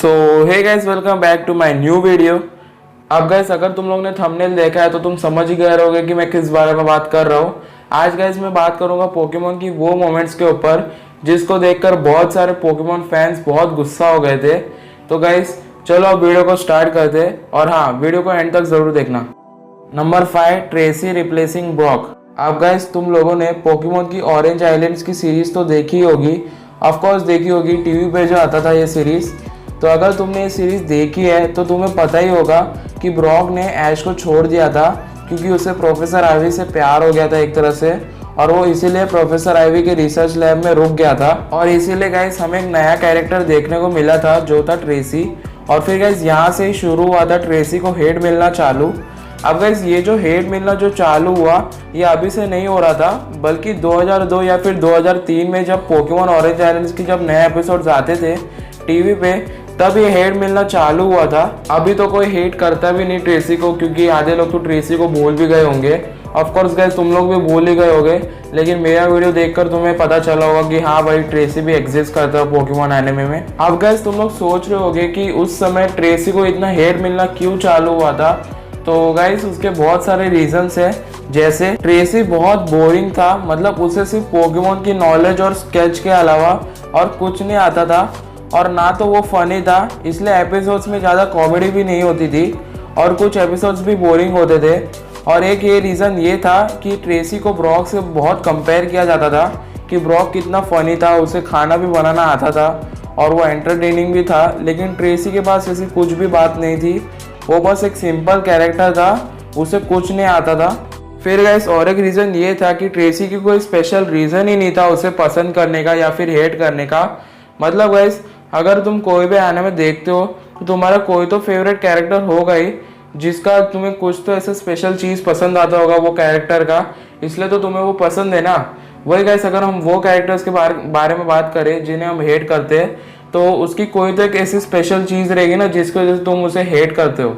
So hey guys, welcome back to my new video. अब guys, अगर तुम लोग ने थंबनेल देखा है तो तुम समझ ही गए रहोगे कि मैं किस बारे में बात कर रहा हूँ। आज गाइस मैं बात करूंगा पोकेमोन की वो मोमेंट्स के ऊपर जिसको देखकर बहुत सारे पोकेमोन फैंस बहुत गुस्सा हो गए थे। तो गाइस चलो अब वीडियो को स्टार्ट करते हैं, और हाँ, वीडियो को एंड तक जरूर देखना। Number 5, Tracy replacing Brock. अब गाइस तुम लोगों ने पोकेमोन की ऑरेंज आइलैंड्स की सीरीज तो देखी होगी, ऑफ कोर्स देखी होगी, टीवी पे जो आता था ये सीरीज। तो अगर तुमने ये सीरीज देखी है तो तुम्हें पता ही होगा कि ब्रॉक ने ऐश को छोड़ दिया था क्योंकि उसे प्रोफेसर आइवी से प्यार हो गया था एक तरह से, और वो इसीलिए प्रोफेसर आइवी के रिसर्च लैब में रुक गया था। और इसीलिए गाइस हमें एक नया कैरेक्टर देखने को मिला था जो था ट्रेसी। और फिर गाइस यहाँ से ही शुरू हुआ था ट्रेसी को हेट मिलना चालू। अब गाइस ये जो हेट मिलना जो चालू हुआ ये अभी से नहीं हो रहा था, बल्कि 2002 या फिर 2003 में जब पोकेमोन ऑरेंज आइलैंड्स की जब नए एपिसोड्स आते थे टीवी पे, तब ये हेट मिलना चालू हुआ था। अभी तो कोई हेट करता भी नहीं ट्रेसी को, क्योंकि आधे लोग तो ट्रेसी को भूल भी गए होंगे। ऑफ कोर्स गाइस तुम लोग भी भूल ही गए होंगे, लेकिन मेरा वीडियो देखकर तुम्हें पता चला होगा कि हाँ भाई, ट्रेसी भी एग्जिस्ट करता है पोकेमोन एनिमे में। अब गाइस तुम लोग सोच रहे होगे कि उस समय ट्रेसी को इतना हेट मिलना क्यों चालू हुआ था। तो गाइस उसके बहुत सारे रीजंस है। जैसे ट्रेसी बहुत बोरिंग था, मतलब उसे सिर्फ पोकेमोन की नॉलेज और स्केच के अलावा और कुछ नहीं आता था, और ना तो वो फनी था, इसलिए एपिसोड्स में ज़्यादा कॉमेडी भी नहीं होती थी, और कुछ एपिसोड्स भी बोरिंग होते थे। और एक ये रीज़न ये था कि ट्रेसी को ब्रॉक से बहुत कंपेयर किया जाता था कि ब्रॉक कितना फ़नी था, उसे खाना भी बनाना आता था और वो एंटरटेनिंग भी था। लेकिन ट्रेसी के पास ऐसी कुछ भी बात नहीं थी, वो बस एक सिंपल कैरेक्टर था, उसे कुछ नहीं आता था। फिर गाइस और एक रीज़न ये था कि ट्रेसी की कोई स्पेशल रीज़न ही नहीं था उसे पसंद करने का या फिर हेट करने का। मतलब गाइस अगर तुम कोई भी एनिमे देखते हो तो तुम्हारा कोई तो फेवरेट कैरेक्टर होगा ही, जिसका तुम्हें कुछ तो ऐसा स्पेशल चीज़ पसंद आता होगा वो कैरेक्टर का, इसलिए तो तुम्हें वो पसंद है ना। वही गाइस अगर हम वो कैरेक्टर्स के बारे में बात करें जिन्हें हम हेट करते हैं, तो उसकी कोई तो एक ऐसी स्पेशल चीज़ रहेगी ना जिसकी वजह से तुम उसे हेट करते हो।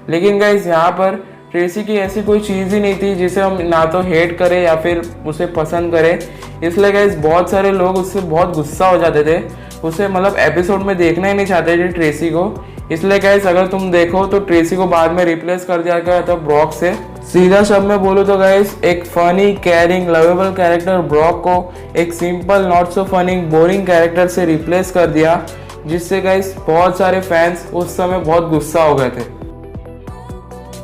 लेकिन गाइस यहाँ पर ट्रेसी की ऐसी कोई चीज़ ही नहीं थी जिसे हम ना तो हेट करें या फिर उसे पसंद करें। इसलिए गाइस बहुत सारे लोग उससे बहुत गुस्सा हो जाते थे, उसे मतलब एपिसोड में देखना ही नहीं चाहते थे ट्रेसी को। इसलिए गाइस अगर तुम देखो तो ट्रेसी को बाद में रिप्लेस कर दिया गया था ब्रॉक से। सीधा शब्द में बोलो तो गाइस एक funny, caring, lovable character Brock को एक simple, not so funny, boring character से रिप्लेस कर दिया, जिससे गाइस बहुत सारे फैंस उस समय बहुत गुस्सा हो गए थे।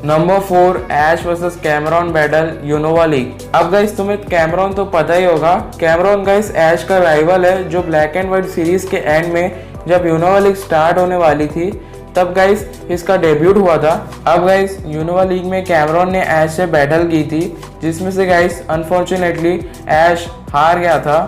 Number 4, Ash versus Cameron battle Unova league. अब गाइस तुम्हें कैमरॉन तो पता ही होगा, कैमरॉन गाइस ऐश का राइवल है जो ब्लैक एंड व्हाइट सीरीज के एंड में जब यूनोवा लीग स्टार्ट होने वाली थी तब गाइस इसका डेब्यूट हुआ था। अब गाइस यूनोवा लीग में कैमरॉन ने ऐश से बैटल की थी, जिसमें से गाइस अनफॉर्चुनेटली ऐश हार गया था।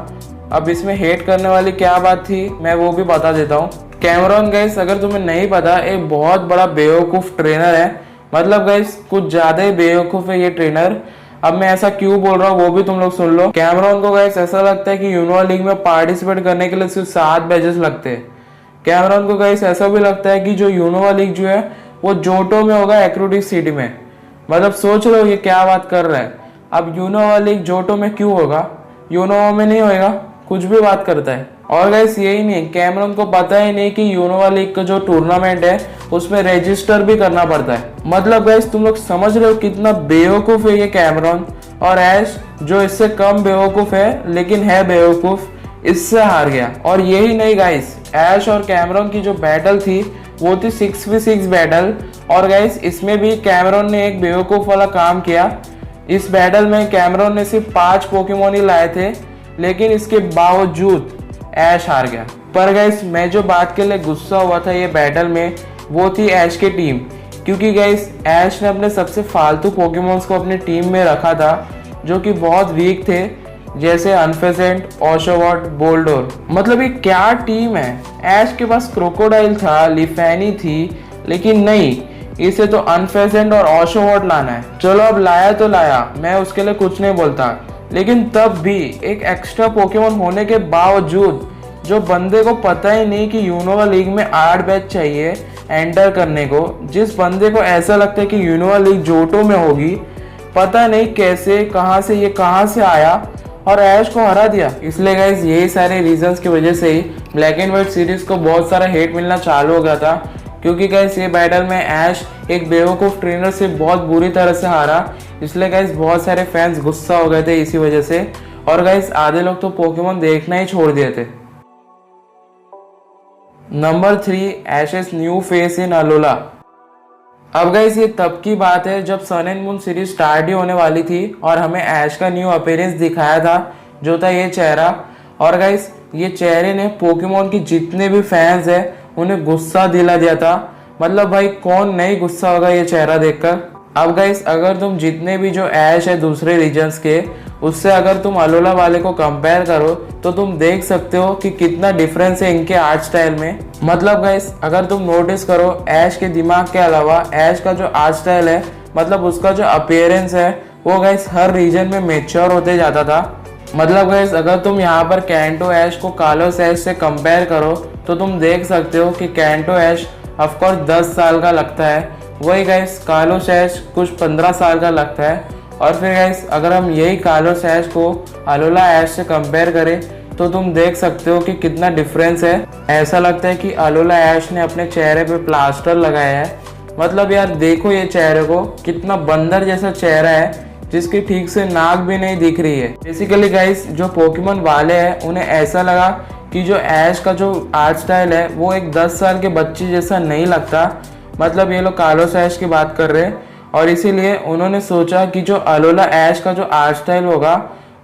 अब इसमें हेट करने वाली क्या बात थी मैं वो भी बता देता हूँ। कैमरॉन गाइस अगर तुम्हें नहीं पता एक बहुत बड़ा बेवकूफ़ ट्रेनर है, मतलब गाइस कुछ ज़्यादा ही बेवकूफ़ है ये ट्रेनर। अब मैं ऐसा क्यों बोल रहा हूँ वो भी तुम लोग सुन लो। कैमरॉन को गाइस ऐसा लगता है कि यूनोवा लीग में पार्टिसिपेट करने के लिए सिर्फ 7 बैजेस लगते हैं। कैमरॉन को गाइस ऐसा भी लगता है कि जो यूनोवा लीग जो है वो जोटो में होगा, एक्रोटिक सिटी में। मतलब सोच रहे हो ये क्या बात कर रहा है। अब यूनोवा लीग जोटो में क्यों होगा, यूनोवा में नहीं होएगा, कुछ भी बात करता है। और गाइस यही नहीं, कैमरॉन को पता ही नहीं कि यूनोवा लीग का जो टूर्नामेंट है उसमें रजिस्टर भी करना पड़ता है। मतलब गाइस तुम लोग समझ रहे हो कितना बेवकूफ़ है ये कैमरॉन। और ऐश जो इससे कम बेवकूफ़ है लेकिन है बेवकूफ़, इससे हार गया। और यही नहीं गाइस, ऐश और कैमरॉन की जो बैटल थी वो थी 6v6 बैटल। और गाइस इसमें भी कैमरॉन ने एक बेवकूफ़ वाला काम किया। इस बैटल में कैमरॉन ने सिर्फ 5 पोकेमोन ही लाए थे, लेकिन इसके बावजूद ऐश हार गया। पर गाइस मैं जो बात के लिए गुस्सा हुआ था ये बैटल में वो थी ऐश की टीम, क्योंकि गाइस ऐश ने अपने सबसे फालतू पोकेमोन्स को अपनी टीम में रखा था जो कि बहुत वीक थे, जैसे अनफेजेंट, ओशोवॉट, बोल्डोर। मतलब ये क्या टीम है। ऐश के पास क्रोकोडाइल था, लिफैनी थी, लेकिन नहीं, इसे तो अनफेजेंट और ओशोवॉट लाना है। चलो अब लाया तो लाया, मैं उसके लिए कुछ नहीं बोलता, लेकिन तब भी एक एक्स्ट्रा पोकेमोन होने के बावजूद जो बंदे को पता ही नहीं कि यूनोवा लीग में 8 बैच चाहिए एंटर करने को, जिस बंदे को ऐसा लगता है कि यूनोवा लीग जोटो में होगी, पता नहीं कैसे कहाँ से ये कहाँ से आया और ऐश को हरा दिया। इसलिए गाइस यही सारे रीजंस की वजह से ही ब्लैक एंड व्हाइट सीरीज को बहुत सारा हेट मिलना चालू हो गया था, क्योंकि गाइस ये बैटल में ऐश एक बेवकूफ़ ट्रेनर से बहुत बुरी तरह से हारा। इसलिए गाइस बहुत सारे फैंस गुस्सा हो गए थे इसी वजह से, और गाइस आधे लोग तो पोकेमॉन देखना ही छोड़ दिए थे। Number 3, Ash's new face in Alola. अब गाइस ये तब की बात है जब Sun and Moon series start ही होने वाली थी और हमें ऐश का न्यू अपीयरेंस दिखाया था, जो था ये चेहरा। और गाइस ये चेहरे ने पोकेमॉन की जितने भी फैंस हैं उन्हें गुस्सा दिला दिया था। मतलब भाई कौन नहीं गुस्सा होगा ये चेहरा देखकर। अब गाइस अगर तुम जितने भी जो ऐश है दूसरे रीजन्स के, उससे अगर तुम अलोला वाले को कंपेयर करो तो तुम देख सकते हो कि कितना डिफरेंस है इनके आर्ट स्टाइल में। मतलब गाइस अगर तुम नोटिस करो, ऐश के दिमाग के अलावा ऐश का जो आर्ट स्टाइल है, मतलब उसका जो अपीयरेंस है, वो गाइस हर रीजन में मेच्योर होते जाता था। मतलब गाइस अगर तुम यहाँ पर कैंटो ऐश को कालोस ऐश से कंपेयर करो तो तुम देख सकते हो कि कैंटो ऐश ऑफकोर्स 10 साल का लगता है, वही गाइस कालोस ऐश कुछ 15 साल का लगता है। और फिर गाइस अगर हम यही कालोस ऐश को अलोला ऐश से कंपेयर करें तो तुम देख सकते हो कि कितना डिफरेंस है। ऐसा लगता है कि अलोला ऐश ने अपने चेहरे पे प्लास्टर लगाया है। मतलब यार देखो ये चेहरे को, कितना बंदर जैसा चेहरा है जिसकी ठीक से नाक भी नहीं दिख रही है। बेसिकली गाइस जो पोकेमॉन वाले हैं उन्हें ऐसा लगा कि जो ऐश का जो आर्ट स्टाइल है वो एक 10 साल के बच्चे जैसा नहीं लगता। मतलब ये लोग कालोस ऐश की बात कर रहे हैं, और इसीलिए उन्होंने सोचा कि जो अलोला ऐश का जो आर्ट स्टाइल होगा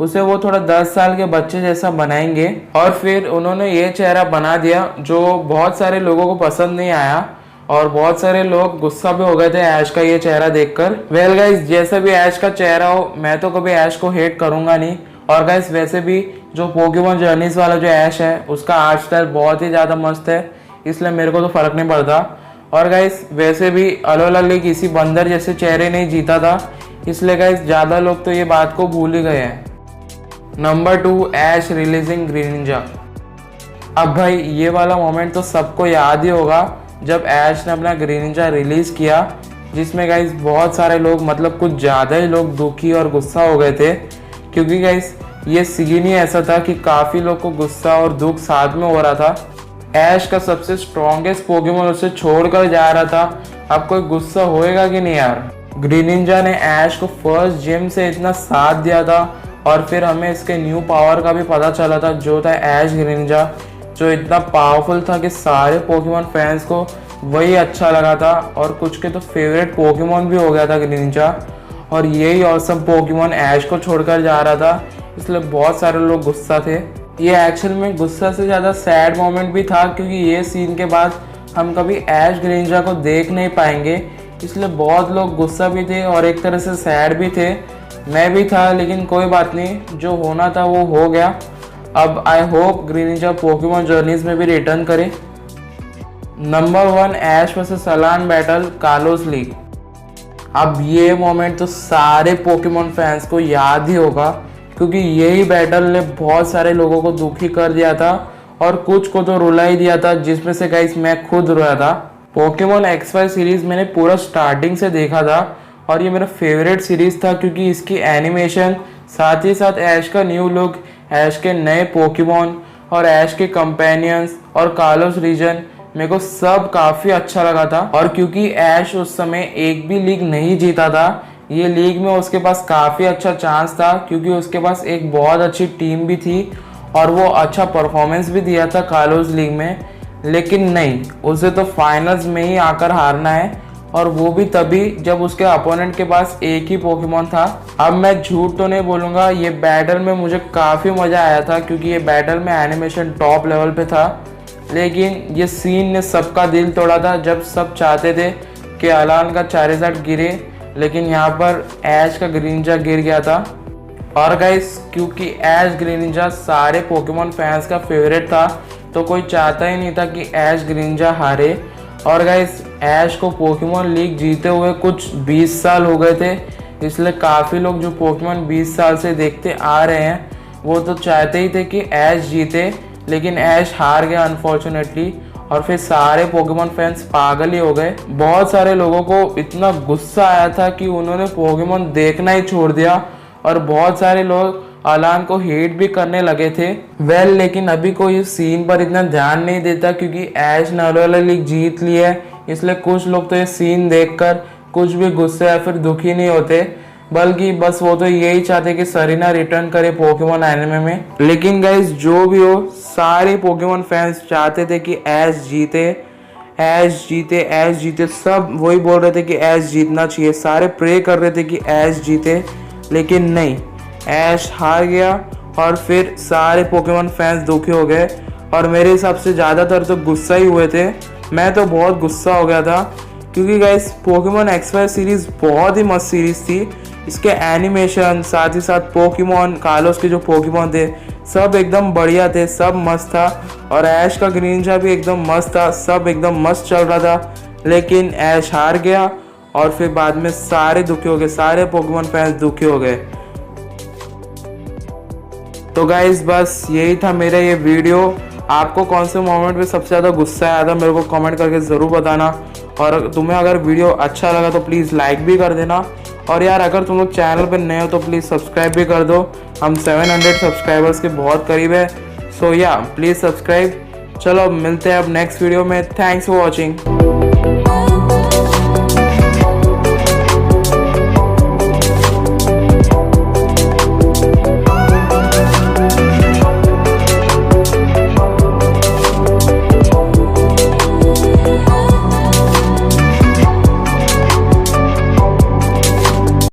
उसे वो थोड़ा 10 साल के बच्चे जैसा बनाएंगे। और फिर उन्होंने ये चेहरा बना दिया जो बहुत सारे लोगों को पसंद नहीं आया, और बहुत सारे लोग गुस्सा भी हो गए थे ऐश का ये चेहरा देखकर। वेल गाइस जैसे भी ऐश का चेहरा हो, मैं तो कभी ऐश को हेट करूंगा नहीं। और गाइस वैसे भी जो पोकेमॉन जर्नीज वाला जो ऐश है उसका आर्ट स्टाइल बहुत ही ज़्यादा मस्त है, इसलिए मेरे को तो फर्क नहीं पड़ता। और गाइस वैसे भी अलोला लीग इसी बंदर जैसे चेहरे नहीं जीता था, इसलिए गाइस ज़्यादा लोग तो ये बात को भूल ही गए हैं। नंबर 2, ऐश रिलीजिंग ग्रीनिंजा। अब भाई ये वाला मोमेंट तो सबको याद ही होगा जब ऐश ने अपना ग्रीनिंजा रिलीज किया, जिसमें गाइस बहुत सारे लोग, मतलब कुछ ज़्यादा ही लोग दुखी और गुस्सा हो गए थे, क्योंकि गाइस ये सीन ही ऐसा था कि काफ़ी लोग को गुस्सा और दुख साथ में हो रहा था। ऐश का सबसे स्ट्रॉन्गेस्ट पोकेमॉन उसे छोड़कर जा रहा था, अब कोई गुस्सा होएगा कि नहीं यार। ग्रीनिंजा ने ऐश को फर्स्ट जिम से इतना साथ दिया था, और फिर हमें इसके न्यू पावर का भी पता चला था जो था ऐश ग्रीनिंजा, जो इतना पावरफुल था कि सारे पोकेमॉन फैंस को वही अच्छा लगा था, और कुछ के तो फेवरेट पोकेमॉन भी हो गया था ग्रीनिंजा। और यही ऑसम पोकेमॉन ऐश को छोड़कर जा रहा था, इसलिए बहुत सारे लोग गुस्सा थे। ये एक्चुअल में गुस्सा से ज़्यादा सैड मोमेंट भी था, क्योंकि ये सीन के बाद हम कभी ऐश ग्रीनिंजा को देख नहीं पाएंगे, इसलिए बहुत लोग गुस्सा भी थे और एक तरह से सैड भी थे। मैं भी था, लेकिन कोई बात नहीं, जो होना था वो हो गया। अब I hope Greninja Pokemon Journeys में भी रिटर्न करे। Number 1, Ash versus Alain battle Kalos league. अब ये मोमेंट तो सारे पोकेमॉन फैंस को याद ही होगा, क्योंकि यही बैटल ने बहुत सारे लोगों को दुखी कर दिया था और कुछ को तो रुला ही दिया था, जिसमें से गाइस मैं खुद रोया था। पोकेमॉन XY सीरीज मैंने पूरा स्टार्टिंग से देखा था, और ये मेरा फेवरेट सीरीज था, क्योंकि इसकी एनिमेशन, साथ ही साथ ऐश का न्यू लुक, ऐश के नए पोकेमॉन और ऐश के कंपेनियंस और कालोस रीजन, मेरे को सब काफ़ी अच्छा लगा था। और क्योंकि ऐश उस समय एक भी लीग नहीं जीता था, ये लीग में उसके पास काफ़ी अच्छा चांस था, क्योंकि उसके पास एक बहुत अच्छी टीम भी थी और वो अच्छा परफॉर्मेंस भी दिया था कालोस लीग में। लेकिन नहीं, उसे तो फाइनल्स में ही आकर हारना है, और वो भी तभी जब उसके अपोनेंट के पास एक ही पोकेमॉन था। अब मैं झूठ तो नहीं बोलूँगा, ये बैटल में मुझे काफ़ी मज़ा आया था, क्योंकि ये बैटल में एनिमेशन टॉप लेवल पे था। लेकिन ये सीन ने सबका दिल तोड़ा था, जब सब चाहते थे कि अलान का चारिज़ार्ड गिरे, लेकिन यहाँ पर ऐश का ग्रीनिंजा गिर गया था। और गाइस क्योंकि ऐश ग्रीनिंजा सारे पोकेमॉन फैंस का फेवरेट था, तो कोई चाहता ही नहीं था कि ऐश ग्रीनिंजा हारे। और गाइस ऐश को पोकेमॉन लीग जीते हुए कुछ 20 साल हो गए थे, इसलिए काफ़ी लोग जो पोकेमॉन 20 साल से देखते आ रहे हैं वो तो चाहते ही थे कि ऐश जीते, लेकिन ऐश हार गया अनफॉर्चुनेटली। और फिर सारे पोकेमॉन फैंस पागल ही हो गए। बहुत सारे लोगों को इतना गुस्सा आया था कि उन्होंने पोकेमॉन देखना ही छोड़ दिया, और बहुत सारे लोग अलान को हेट भी करने लगे थे। लेकिन अभी कोई इस सीन पर इतना ध्यान नहीं देता क्योंकि ऐश ने अलग लीग जीत ली है, इसलिए कुछ लोग तो ये सीन देखकर कुछ भी गुस्से या फिर दुखी नहीं होते, बल्कि बस वो तो यही चाहते कि सरीना रिटर्न करे पोकेमोन एनिमे में। लेकिन गाइस जो भी हो, सारे पोकेमोन फैंस चाहते थे कि ऐश जीते, ऐश जीते, ऐश जीते। सब वही बोल रहे थे कि ऐश जीतना चाहिए, सारे प्रे कर रहे थे कि ऐश जीते, लेकिन नहीं, ऐश हार गया। और फिर सारे पोकेमोन फैंस दुखी हो गए और मेरे हिसाब से ज़्यादातर तो गुस्सा ही हुए थे। मैं तो बहुत गुस्सा हो गया था क्योंकि गाइस पोकेमोन XY सीरीज़ बहुत ही मस्त सीरीज़ थी। इसके एनिमेशन, साथ ही साथ पोकेमोन कालोस के जो पोकेमोन थे सब एकदम बढ़िया थे, सब मस्त था। और ऐश का ग्रीनिंजा भी एकदम मस्त था, सब एकदम मस्त चल रहा था। लेकिन ऐश हार गया और फिर बाद में सारे दुखी हो गए, सारे पोकेमोन फैंस दुखी हो गए। तो गाइस बस यही था मेरा ये वीडियो। आपको कौन से मोमेंट पे सबसे ज़्यादा गुस्सा आया था मेरे को कमेंट करके ज़रूर बताना। और तुम्हें अगर वीडियो अच्छा लगा तो प्लीज़ लाइक भी कर देना। और यार अगर तुम लोग चैनल पे नए हो तो प्लीज़ सब्सक्राइब भी कर दो। हम 700 सब्सक्राइबर्स के बहुत करीब है। सो या प्लीज़ सब्सक्राइब। चलो मिलते हैं अब नेक्स्ट वीडियो में। Thanks for watching.